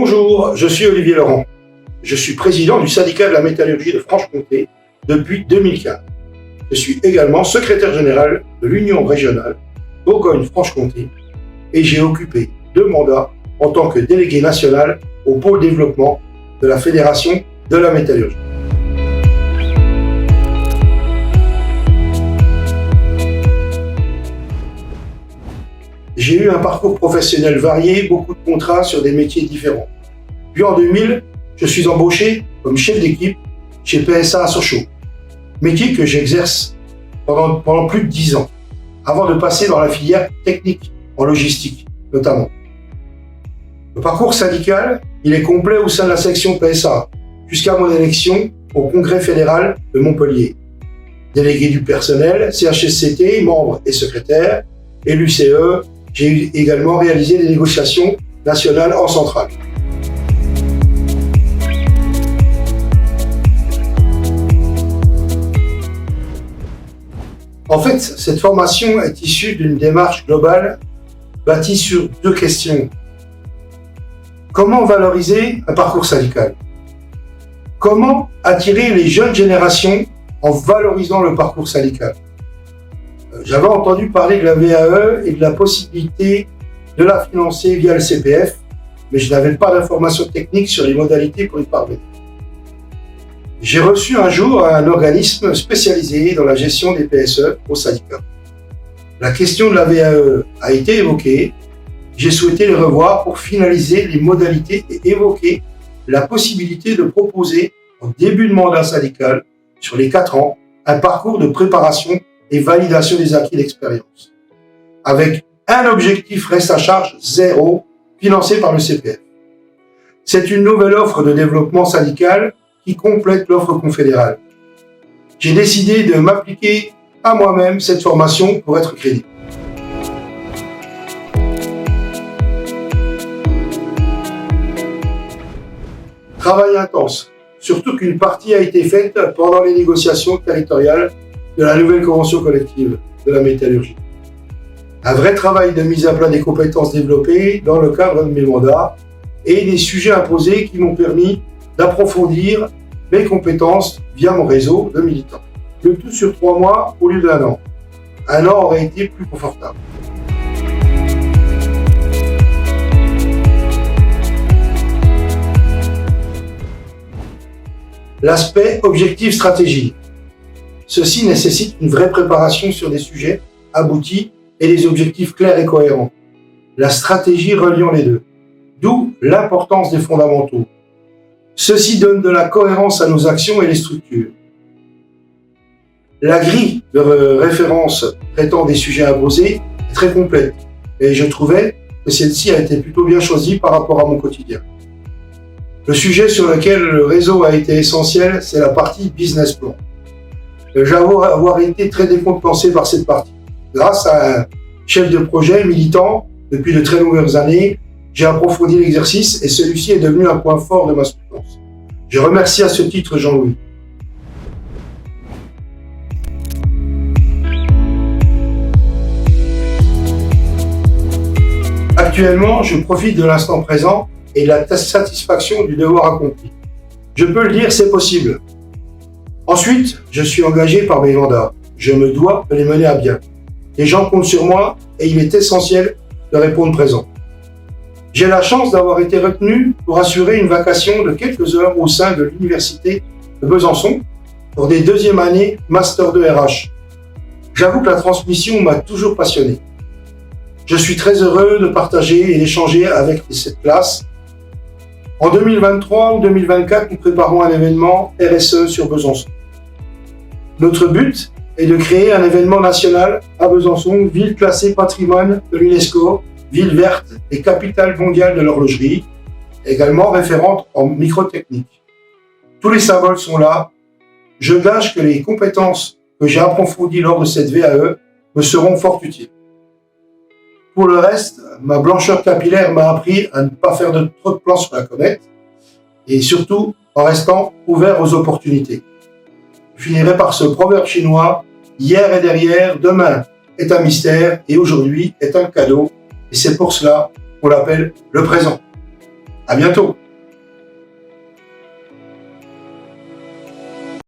Bonjour, je suis Olivier Laurent. Je suis président du syndicat de la métallurgie de Franche-Comté depuis 2015. Je suis également secrétaire général de l'Union régionale Bourgogne-Franche-Comté et j'ai occupé 2 mandats en tant que délégué national au pôle développement de la Fédération de la métallurgie. J'ai eu un parcours professionnel varié, beaucoup de contrats sur des métiers différents. Puis en 2000, je suis embauché comme chef d'équipe chez PSA à Sochaux, métier que j'exerce pendant plus de 10 ans, avant de passer dans la filière technique en logistique notamment. Le parcours syndical, il est complet au sein de la section PSA, jusqu'à mon élection au Congrès fédéral de Montpellier. Délégué du personnel, CHSCT, membre et secrétaire, et l'UCE, j'ai également réalisé des négociations nationales en centrale. En fait, cette formation est issue d'une démarche globale bâtie sur 2 questions. Comment valoriser un parcours syndical? Comment attirer les jeunes générations en valorisant le parcours syndical? J'avais entendu parler de la VAE et de la possibilité de la financer via le CPF, mais je n'avais pas d'informations techniques sur les modalités pour y parvenir. J'ai reçu un jour un organisme spécialisé dans la gestion des PSE au syndicat. La question de la VAE a été évoquée. J'ai souhaité les revoir pour finaliser les modalités et évoquer la possibilité de proposer en début de mandat syndical, sur les 4 ans, un parcours de préparation et validation des acquis d'expérience, avec un objectif reste à charge 0, financé par le CPF. C'est une nouvelle offre de développement syndical qui complète l'offre confédérale. J'ai décidé de m'appliquer à moi-même cette formation pour être crédible. Travail intense, surtout qu'une partie a été faite pendant les négociations territoriales de la nouvelle convention collective de la métallurgie. Un vrai travail de mise à plat des compétences développées dans le cadre de mes mandats et des sujets imposés qui m'ont permis d'approfondir mes compétences via mon réseau de militants. Le tout sur 3 mois au lieu d'1 an. 1 an aurait été plus confortable. L'aspect objectif-stratégie. Ceci nécessite une vraie préparation sur des sujets aboutis et des objectifs clairs et cohérents. La stratégie reliant les deux. D'où l'importance des fondamentaux. Ceci donne de la cohérence à nos actions et les structures. La grille de référence traitant des sujets imposés est très complète et je trouvais que celle-ci a été plutôt bien choisie par rapport à mon quotidien. Le sujet sur lequel le réseau a été essentiel, c'est la partie business plan. J'avoue avoir été très décontenancé par cette partie. Grâce à un chef de projet militant depuis de très longues années, j'ai approfondi l'exercice et celui-ci est devenu un point fort de ma soutenance. Je remercie à ce titre Jean-Louis. Actuellement, je profite de l'instant présent et de la satisfaction du devoir accompli. Je peux le dire, c'est possible. Ensuite, je suis engagé par mes mandats. Je me dois de les mener à bien. Les gens comptent sur moi et il est essentiel de répondre présent. J'ai la chance d'avoir été retenu pour assurer une vacation de quelques heures au sein de l'université de Besançon pour des 2e années Master 2 RH. J'avoue que la transmission m'a toujours passionné. Je suis très heureux de partager et d'échanger avec cette classe. En 2023 ou 2024, nous préparons un événement RSE sur Besançon. Notre but est de créer un événement national à Besançon, ville classée patrimoine de l'UNESCO, ville verte et capitale mondiale de l'horlogerie, également référente en microtechnique. Tous les symboles sont là. Je gage que les compétences que j'ai approfondies lors de cette VAE me seront fort utiles. Pour le reste, ma blancheur capillaire m'a appris à ne pas faire de trop de plans sur la comète et surtout en restant ouvert aux opportunités. Je finirai par ce proverbe chinois, hier est derrière, demain est un mystère et aujourd'hui est un cadeau. Et c'est pour cela qu'on l'appelle le présent. À bientôt.